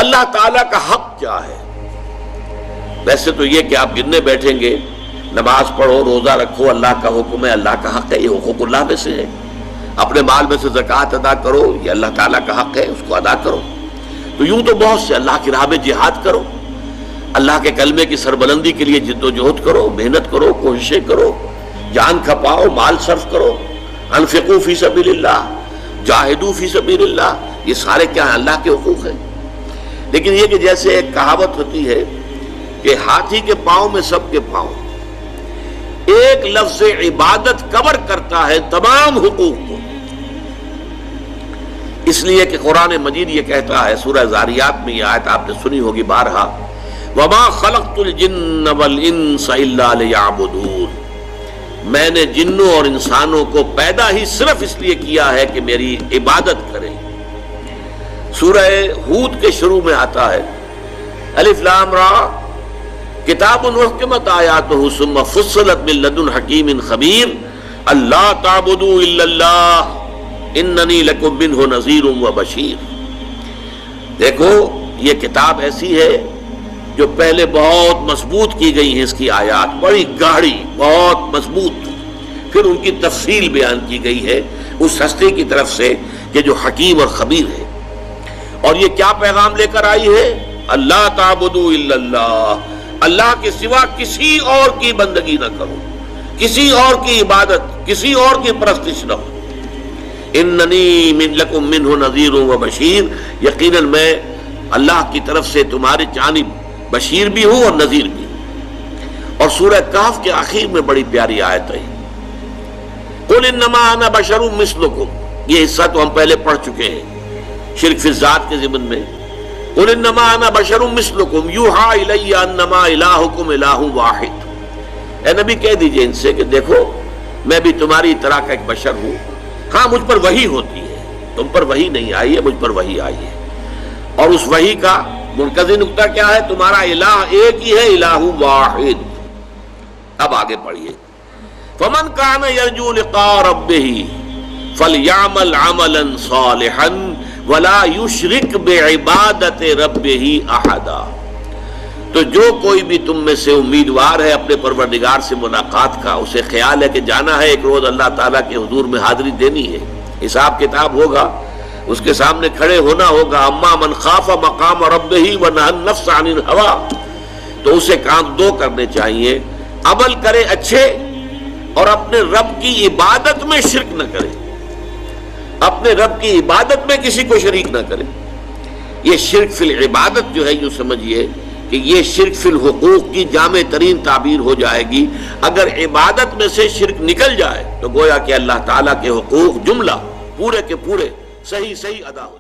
اللہ تعالیٰ کا حق کیا ہے؟ ویسے تو یہ کہ آپ گننے بیٹھیں گے، نماز پڑھو، روزہ رکھو، اللہ کا حکم ہے، اللہ کا حق ہے، یہ حقوق اللہ میں سے ہے. اپنے مال میں سے زکوٰۃ ادا کرو، یہ اللہ تعالیٰ کا حق ہے، اس کو ادا کرو. تو یوں تو بہت سے، اللہ کی راہ میں جہاد کرو، اللہ کے کلمے کی سربلندی کے لیے جد و جہد کرو، محنت کرو، کوششیں کرو، جان کھپاؤ، مال صرف کرو. انفقوا فی سبیل اللہ، جاہدوا فی سبیل اللہ، یہ سارے کیا ہیں؟ اللہ کے حقوق ہیں. لیکن یہ کہ جیسے ایک کہاوت ہوتی ہے کہ ہاتھی کے پاؤں میں سب کے پاؤں، ایک لفظ عبادت کور کرتا ہے تمام حقوق کو. اس لیے کہ قرآن مجید یہ کہتا ہے، سورہ ذاریات میں یہ آیت آپ نے سنی ہوگی بارہا، وَمَا خَلَقْتُ الْجِنَّ وَالْإِنسَ إِلَّا لِيَعْبُدُونَ، میں نے جنوں اور انسانوں کو پیدا ہی صرف اس لیے کیا ہے کہ میری عبادت کریں. سورہ ہود کے شروع میں آتا ہے، الف لام را کتاب احکمت آیاتہ ثم فصلت من لدن حکیم خبیر اللہ تعبدوا الا اللہ اننی لکم منہ نذیر و بشیر. دیکھو یہ کتاب ایسی ہے جو پہلے بہت مضبوط کی گئی ہیں، اس کی آیات بڑی گاڑی، بہت مضبوط، پھر ان کی تفصیل بیان کی گئی ہے اس ہستی کی طرف سے کہ جو حکیم اور خبیر ہے. اور یہ کیا پیغام لے کر آئی ہے؟ اللہ تعبدوا الا اللہ، اللہ کے سوا کسی اور کی بندگی نہ کرو، کسی اور کی عبادت، کسی اور کی پرستش نہ ہو. اننی من لکم منہ نذیر و بشیر، یقیناً میں اللہ کی طرف سے تمہاری جانب بشیر بھی ہوں اور نذیر بھی ہوں. اور سورہ کہف کے آخر میں بڑی پیاری آیت ہے، قل انما انا بشر مثلکم، یہ حصہ تو ہم پہلے پڑھ چکے ہیں شرک فی الذات کے ضمن میں. قل انما انا بشر مثلکم یوحی الی انما الہکم الہ واحد. اے نبی کہہ دیجئے ان سے کہ دیکھو میں بھی تمہاری طرح کا ایک بشر ہوں، ہاں مجھ پر وحی ہوتی ہے، تم پر وحی نہیں آئی ہے، مجھ پر وحی آئی ہے. اور اس وحی کا مرکزی نقطہ کیا ہے؟ تمہارا الہ ایک ہی ہے، الہ واحد. اب آگے پڑھیے، فمن کان یرجو لقاء ربہ فلیعمل عملا صالحا ولا یشرک بعبادت ربہ احدا. تو جو کوئی بھی تم میں سے امیدوار ہے اپنے پروردگار سے ملاقات کا، اسے خیال ہے کہ جانا ہے ایک روز اللہ تعالیٰ کے حضور میں حاضری دینی ہے، حساب کتاب ہوگا، اس کے سامنے کھڑے ہونا ہوگا. اما من خاف مقام ربہ ونہى النفس عن الہوى، تو اسے کام دو کرنے چاہیے، عمل کرے اچھے اور اپنے رب کی عبادت میں شرک نہ کرے، اپنے رب کی عبادت میں کسی کو شریک نہ کرے. یہ شرک فی العبادت جو ہے یوں سمجھیے کہ یہ شرک فی الحقوق کی جامع ترین تعبیر ہو جائے گی. اگر عبادت میں سے شرک نکل جائے تو گویا کہ اللہ تعالیٰ کے حقوق جملہ پورے کے پورے صحیح ادا ہو.